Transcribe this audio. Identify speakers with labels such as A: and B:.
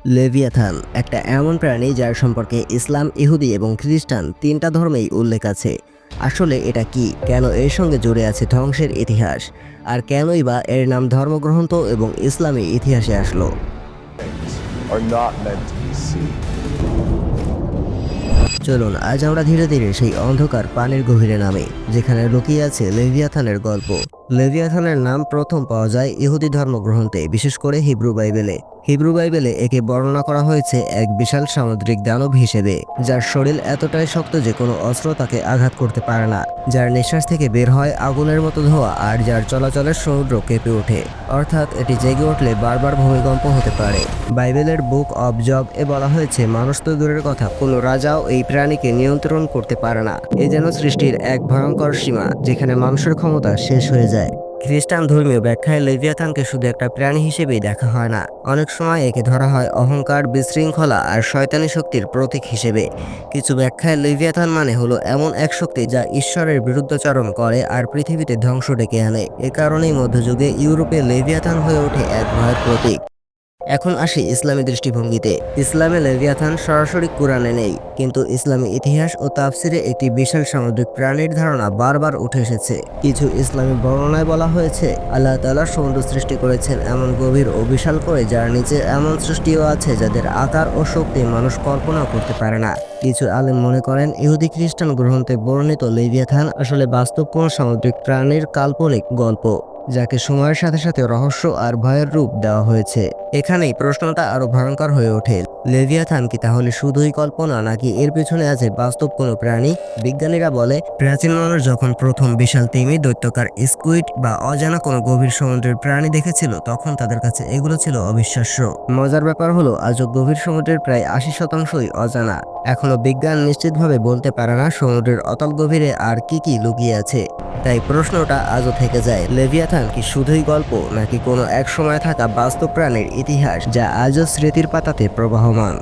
A: Leviathan একটা এমন প্রাণী যার সম্পর্কে ইসলাম, ইহুদি এবং খ্রিস্টান তিনটা ধর্মেই উল্লেখ আছে। আসলে এটা কি, কেন এর সঙ্গে জড়ে আছে ধ্বংসের ইতিহাস, আর কেনই বা এর নাম ধর্মগ্রন্থ এবং ইসলামী ইতিহাসে আসলো?
B: are not meant to be seen.
A: চলুন আজ আমরা ধীরে ধীরে সেই অন্ধকার পানির গভীরে নামি, যেখানে লুকিয়ে আছে লেভিয়াথানের গল্প। লেভিয়াথানের নাম প্রথম পাওয়া যায় ইহুদি ধর্মগ্রন্থে, বিশেষ করে হিব্রু বাইবেলে। হিব্রু বাইবেলে একে বর্ণনা করা হয়েছে এক বিশাল সামুদ্রিক দানব হিসেবে, যার শরীর এতটাই শক্ত যে কোনো অস্ত্র তাকে আঘাত করতে পারে না, যার নিঃশ্বাস থেকে বের হয় আগুনের মতো ধোঁয়া, আর যার চলাচলের সমুদ্র কেঁপে ওঠে। অর্থাৎ এটি জেগে উঠলে বারবার ভূমিকম্প হতে পারে। বাইবেলের বুক অব জব এ বলা হয়েছে, মানুষ তো দূরের কথা, কোনো রাজাও এই প্রাণীকে নিয়ন্ত্রণ করতে পারে না। এ যেন সৃষ্টির এক ভয়ঙ্কর সীমা, যেখানে মানুষের ক্ষমতা শেষ হয়ে যায়। খ্রিস্টান ধর্মীয় ব্যাখ্যায় লেভিয়াথানকে শুধু একটা প্রাণী হিসেবেই দেখা হয় না, অনেক সময় একে ধরা হয় অহংকার, বিশৃঙ্খলা আর শয়তানি শক্তির প্রতীক হিসেবে। কিছু ব্যাখ্যায় লেভিয়াথান মানে হলো এমন এক শক্তি যা ঈশ্বরের বিরুদ্ধাচরণ করে আর পৃথিবীতে ধ্বংস ডেকে আনে। এ কারণেই মধ্যযুগে ইউরোপে লেভিয়াথান হয়ে ওঠে এক ভয়ের প্রতীক। এখন আসি ইসলামী দৃষ্টিভঙ্গিতে। ইসলামে লেভিয়াথান সরাসরি কোরআনে নেই, কিন্তু ইসলামী ইতিহাস ও তাফসিরে একটি বিশাল সামুদ্রিক প্রাণীর ধারণা বারবার উঠে এসেছে। কিছু ইসলামী বর্ণনায় বলা হয়েছে, আল্লাহ তাআলা সমুদ্র সৃষ্টি করেছেন এমন গভীর ও বিশাল করে, যার নিচে এমন সৃষ্টিও আছে যাদের আকার ও শক্তি মানুষ কল্পনাও করতে পারে না। কিছু আলেম মনে করেন ইহুদি খ্রিস্টান গ্রন্থে বর্ণিত লেভিয়াথান আসলে বাস্তব কোন সামুদ্রিক প্রাণীর কাল্পনিক গল্প, যাকে সময়ের সাথে সাথে রহস্য আর ভয়ের রূপ দেওয়া হয়েছে। এখানেই প্রশ্নটা আরো ভয়ঙ্কর হয়ে ওঠে, লেভিয়াথান কি তাহলে শুধুই কল্পনা, নাকি এর পেছনে আছে বাস্তব কোনো প্রাণী? বিজ্ঞানীরা বলে, প্রাচীন মানুষ যখন প্রথম বিশাল তিমি, দৈত্যাকার স্কুইড বা অজানা কোনো গভীর সমুদ্রের প্রাণী দেখেছিল, তখন তাদের কাছে এগুলো ছিল অবিশ্বাস্য। মজার ব্যাপার হলো, আজও গভীর সমুদ্রের প্রায় 80% অজানা। এখনো বিজ্ঞান নিশ্চিতভাবে বলতে পারে না সমুদ্রের অতল গভীরে আর কি কি লুকিয়ে আছে। তাই প্রশ্নটা আজও থেকে যায়, লেভিয়াথান কি শুধুই গল্প, নাকি কোনো এক সময় থাকা বাস্তব প্রাণীর ইতিহাস, যা আজও স্মৃতির পাতাতে প্রবাহমান?